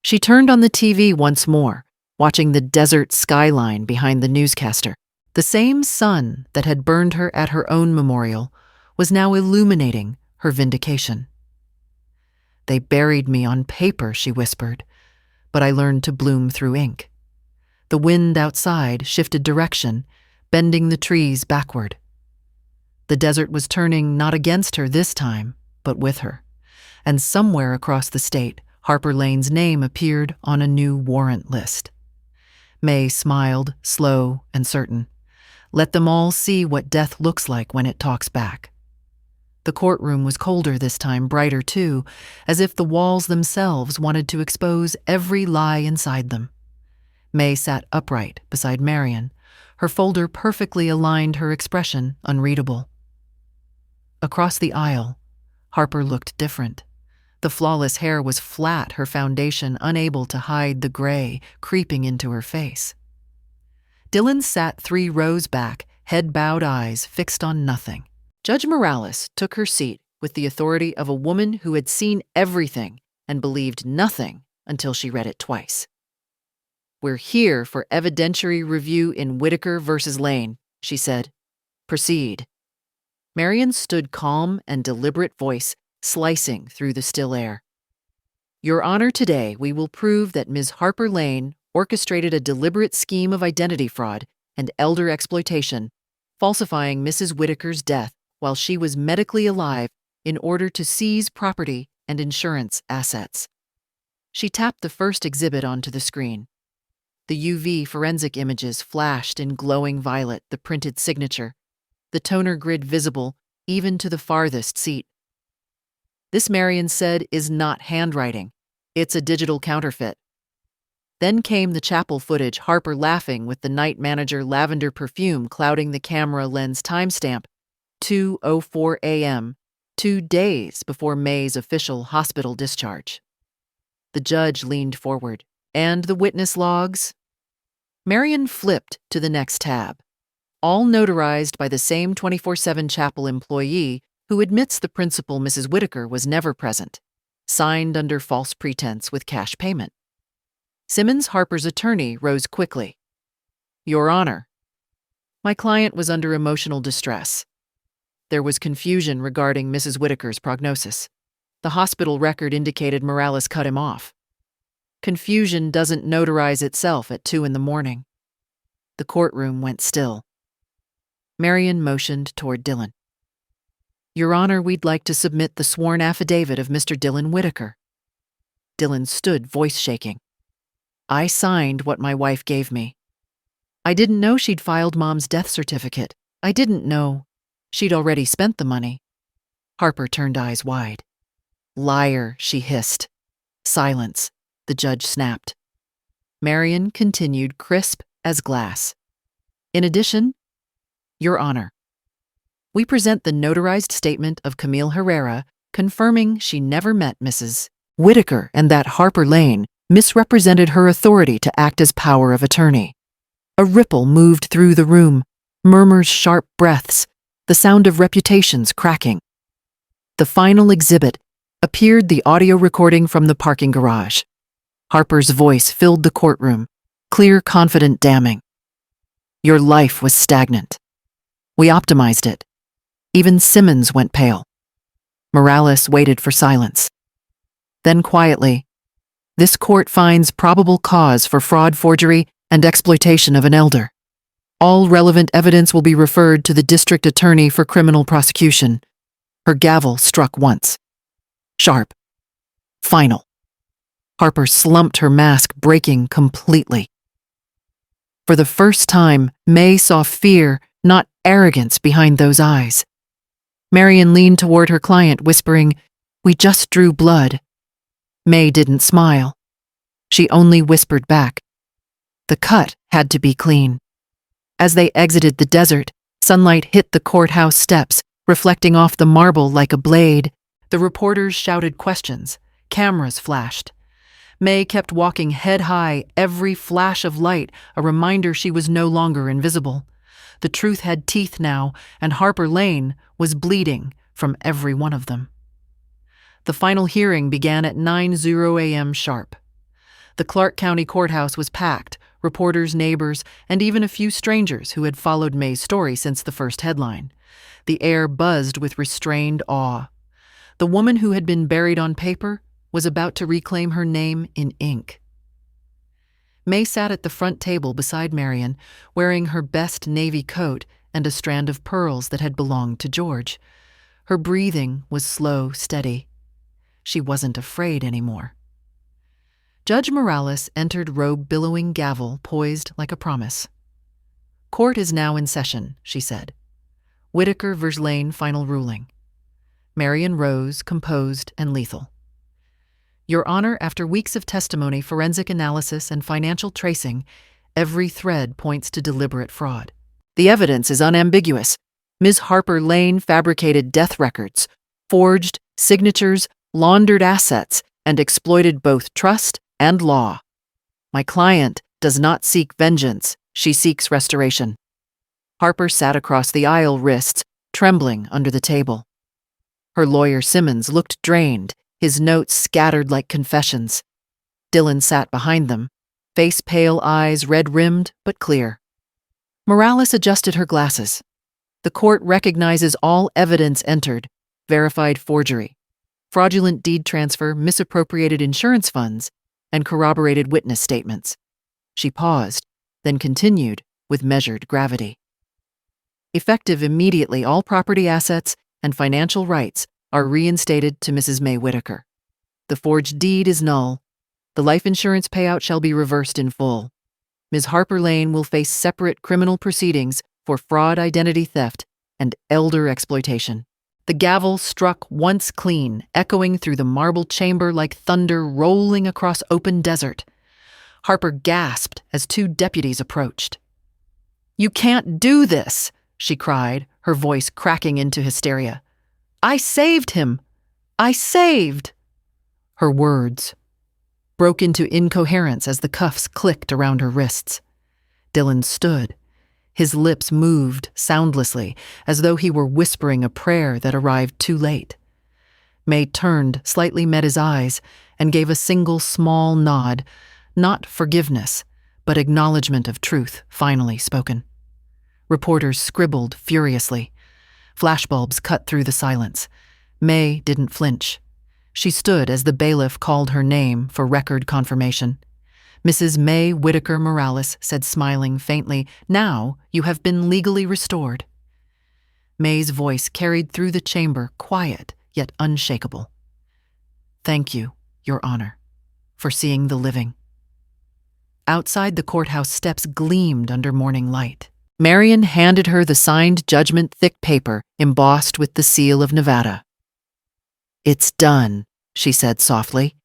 Speaker 1: She turned on the TV once more, watching the desert skyline behind the newscaster. The same sun that had burned her at her own memorial was now illuminating her vindication. "They buried me on paper," she whispered, "but I learned to bloom through ink." The wind outside shifted direction, bending the trees backward. The desert was turning not against her this time, but with her. And somewhere across the state, Harper Lane's name appeared on a new warrant list. May smiled, slow and certain. Let them all see what death looks like when it talks back. The courtroom was colder this time, brighter too, as if the walls themselves wanted to expose every lie inside them. May sat upright beside Marion, her folder perfectly aligned, her expression unreadable. Across the aisle, Harper looked different. The flawless hair was flat, her foundation unable to hide the gray creeping into her face. Dylan sat 3 rows back, head bowed, eyes fixed on nothing. Judge Morales took her seat with the authority of a woman who had seen everything and believed nothing until she read it twice. "We're here for evidentiary review in Whitaker versus Lane," she said. "Proceed." Marion stood calm and deliberate, voice slicing through the still air. "Your Honor, today we will prove that Ms. Harper Lane orchestrated a deliberate scheme of identity fraud and elder exploitation, falsifying Mrs. Whitaker's death while she was medically alive in order to seize property and insurance assets." She tapped the first exhibit onto the screen. The UV forensic images flashed in glowing violet, the printed signature, the toner grid visible even to the farthest seat. "This," Marion said, "is not handwriting. It's a digital counterfeit." Then came the chapel footage, Harper laughing with the night manager, lavender perfume clouding the camera lens, timestamp 2:04 a.m., 2 days before May's official hospital discharge. The judge leaned forward. "And the witness logs?" Marion flipped to the next tab. All notarized by the same 24/7 chapel employee who admits the principal, Mrs. Whitaker, was never present, signed under false pretense with cash payment. Simmons, Harper's attorney, rose quickly. "Your Honor, my client was under emotional distress. There was confusion regarding Mrs. Whitaker's prognosis. The hospital record indicated Morales cut him off. Confusion doesn't notarize itself at 2 in the morning." The courtroom went still. Marion motioned toward Dylan. "Your Honor, we'd like to submit the sworn affidavit of Mr. Dylan Whitaker." Dylan stood, voice shaking. "I signed what my wife gave me. I didn't know she'd filed Mom's death certificate. I didn't know she'd already spent the money." Harper turned eyes wide. "Liar," she hissed. Silence, the judge snapped. Marion continued, crisp as glass. "In addition, Your Honor, we present the notarized statement of Camille Herrera confirming she never met Mrs. Whitaker and that Harper Lane misrepresented her authority to act as power of attorney." A ripple moved through the room, murmurs, sharp breaths, the sound of reputations cracking. The final exhibit appeared, the audio recording from the parking garage. Harper's voice filled the courtroom, clear, confident, damning. "Your life was stagnant. We optimized it." Even Simmons went pale. Morales waited for silence. Then quietly, "This court finds probable cause for fraud, forgery, and exploitation of an elder. All relevant evidence will be referred to the district attorney for criminal prosecution." Her gavel struck once. Sharp. Final. Harper slumped, her mask breaking completely. For the first time, May saw fear, not arrogance, behind those eyes. Marion leaned toward her client, whispering, "We just drew blood." May didn't smile. She only whispered back, "The cut had to be clean." As they exited the desert, sunlight hit the courthouse steps, reflecting off the marble like a blade. The reporters shouted questions. Cameras flashed. May kept walking head high, every flash of light a reminder she was no longer invisible. The truth had teeth now, and Harper Lane was bleeding from every one of them. The final hearing began at 9:00 a.m. sharp. The Clark County Courthouse was packed, reporters, neighbors, and even a few strangers who had followed May's story since the first headline. The air buzzed with restrained awe. The woman who had been buried on paper was about to reclaim her name in ink. May sat at the front table beside Marion, wearing her best navy coat and a strand of pearls that had belonged to George. Her breathing was slow, steady. She wasn't afraid anymore. Judge Morales entered, robe billowing, gavel poised like a promise. "Court is now in session," she said. "Whitaker vs. Lane final ruling." Marion rose, composed and lethal. "Your Honor, after weeks of testimony, forensic analysis, and financial tracing, every thread points to deliberate fraud. The evidence is unambiguous. Ms. Harper Lane fabricated death records, forged signatures, laundered assets, and exploited both trust and law. My client does not seek vengeance, she seeks restoration. Harper sat across the aisle, wrists trembling under the table. Her lawyer Simmons looked drained, his notes scattered like confessions. Dylan sat behind them, face pale, eyes red-rimmed but clear. Morales adjusted her glasses. The court recognizes all evidence entered, verified forgery, fraudulent deed transfer, misappropriated insurance funds, and corroborated witness statements. She paused, then continued with measured gravity. Effective immediately, all property assets and financial rights are reinstated to Mrs. May Whitaker. The forged deed is null. The life insurance payout shall be reversed in full. Ms. Harper Lane will face separate criminal proceedings for fraud, identity theft, and elder exploitation. The gavel struck once clean, echoing through the marble chamber like thunder rolling across open desert. Harper gasped as two deputies approached. "You can't do this!" she cried, her voice cracking into hysteria. "I saved him! I saved!" Her words broke into incoherence as the cuffs clicked around her wrists. Dylan stood. His lips moved soundlessly, as though he were whispering a prayer that arrived too late. May turned, slightly met his eyes, and gave a single small nod, not forgiveness, but acknowledgement of truth finally spoken. Reporters scribbled furiously. Flashbulbs cut through the silence. May didn't flinch. She stood as the bailiff called her name for record confirmation. Mrs. May Whitaker Morales said, smiling faintly, "Now you have been legally restored." May's voice carried through the chamber, quiet yet unshakable. "Thank you, Your Honor, for seeing the living." Outside, the courthouse steps gleamed under morning light. Marion handed her the signed judgment, thick paper embossed with the seal of Nevada. "It's done," she said softly.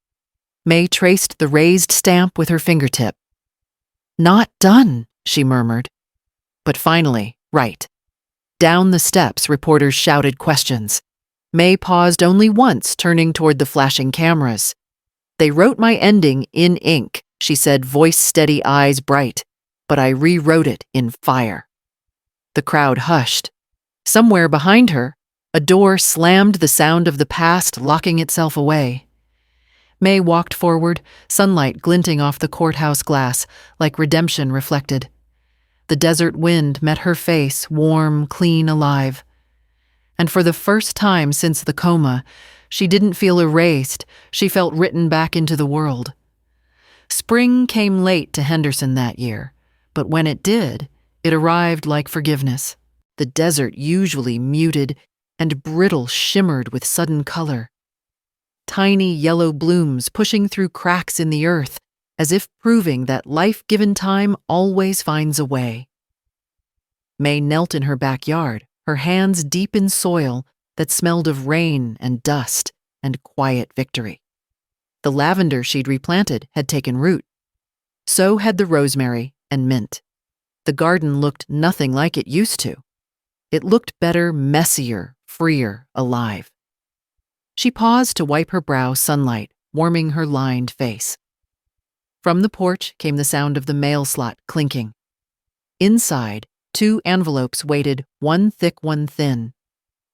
Speaker 1: May traced the raised stamp with her fingertip. "Not done," she murmured. But finally, right. Down the steps, reporters shouted questions. May paused only once, turning toward the flashing cameras. "They wrote my ending in ink," she said, voice steady, eyes bright. "But I rewrote it in fire." The crowd hushed. Somewhere behind her, a door slammed, the sound of the past locking itself away. May walked forward, sunlight glinting off the courthouse glass like redemption reflected. The desert wind met her face, warm, clean, alive. And for the first time since the coma, she didn't feel erased, she felt written back into the world. Spring came late to Henderson that year, but when it did, it arrived like forgiveness. The desert, usually muted and brittle, shimmered with sudden color. Tiny yellow blooms pushing through cracks in the earth, as if proving that life given time always finds a way. May knelt in her backyard, her hands deep in soil that smelled of rain and dust and quiet victory. The lavender she'd replanted had taken root. So had the rosemary and mint. The garden looked nothing like it used to. It looked better, messier, freer, alive. She paused to wipe her brow, sunlight warming her lined face. From the porch came the sound of the mail slot clinking. Inside, 2 envelopes waited, one thick, one thin.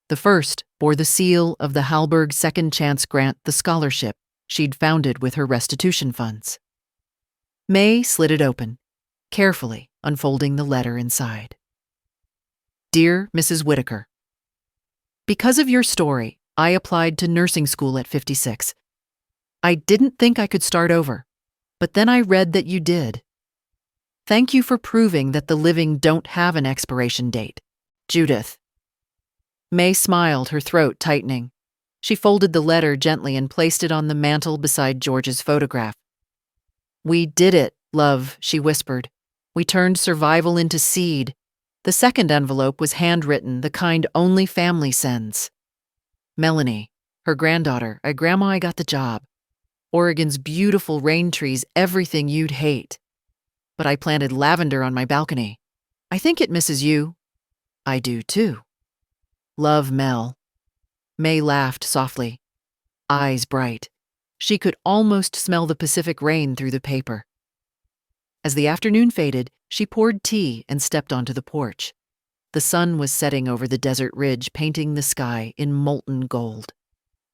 Speaker 1: The first bore the seal of the Halberg Second Chance Grant, the scholarship she'd founded with her restitution funds. May slid it open, carefully unfolding the letter inside. Dear Mrs. Whitaker, because of your story, I applied to nursing school at 56. I didn't think I could start over, but then I read that you did. Thank you for proving that the living don't have an expiration date. Judith. May smiled, her throat tightening. She folded the letter gently and placed it on the mantel beside George's photograph. We did it, love, she whispered. We turned survival into seed. The second envelope was handwritten, the kind only family sends. Melanie, her granddaughter, Grandma, I got the job. Oregon's beautiful rain trees, everything you'd hate. But I planted lavender on my balcony. I think it misses you. I do too. Love, Mel. May laughed softly, eyes bright. She could almost smell the Pacific rain through the paper. As the afternoon faded, she poured tea and stepped onto the porch. The sun was setting over the desert ridge, painting the sky in molten gold.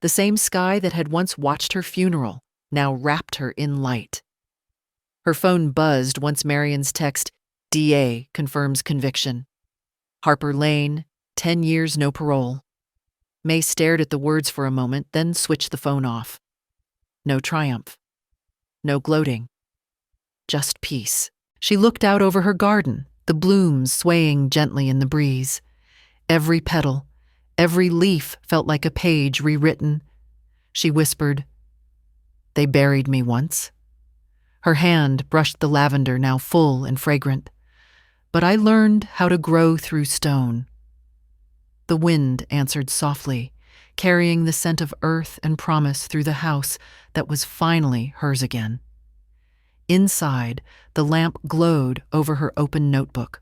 Speaker 1: The same sky that had once watched her funeral now wrapped her in light. Her phone buzzed once Marion's text, DA confirms conviction. Harper Lane, 10 years no parole. May stared at the words for a moment, then switched the phone off. No triumph. No gloating. Just peace. She looked out over her garden, the blooms swaying gently in the breeze. Every petal, every leaf felt like a page rewritten. She whispered, "They buried me once." Her hand brushed the lavender, now full and fragrant. "But I learned how to grow through stone." The wind answered softly, carrying the scent of earth and promise through the house that was finally hers again. Inside, the lamp glowed over her open notebook.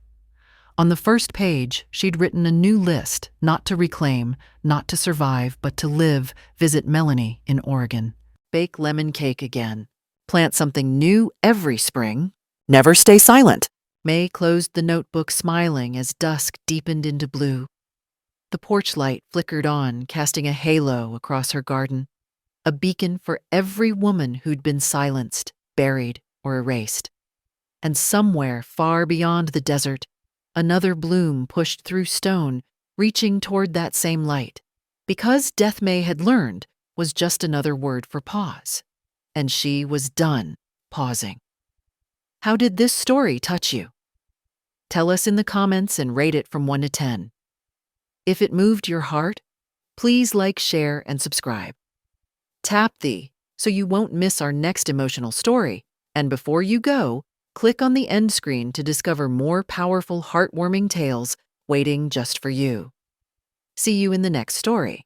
Speaker 1: On the first page, she'd written a new list: not to reclaim, not to survive, but to live, visit Melanie in Oregon. Bake lemon cake again. Plant something new every spring. Never stay silent. May closed the notebook, smiling as dusk deepened into blue. The porch light flickered on, casting a halo across her garden, a beacon for every woman who'd been silenced, buried, or erased. And somewhere far beyond the desert, another bloom pushed through stone, reaching toward that same light. Because Death May had learned was just another word for pause. And she was done pausing. How did this story touch you? Tell us in the comments and rate it from 1 to 10. If it moved your heart, please like, share, and subscribe. Tap the so you won't miss our next emotional story. And before you go, click on the end screen to discover more powerful, heartwarming tales waiting just for you. See you in the next story.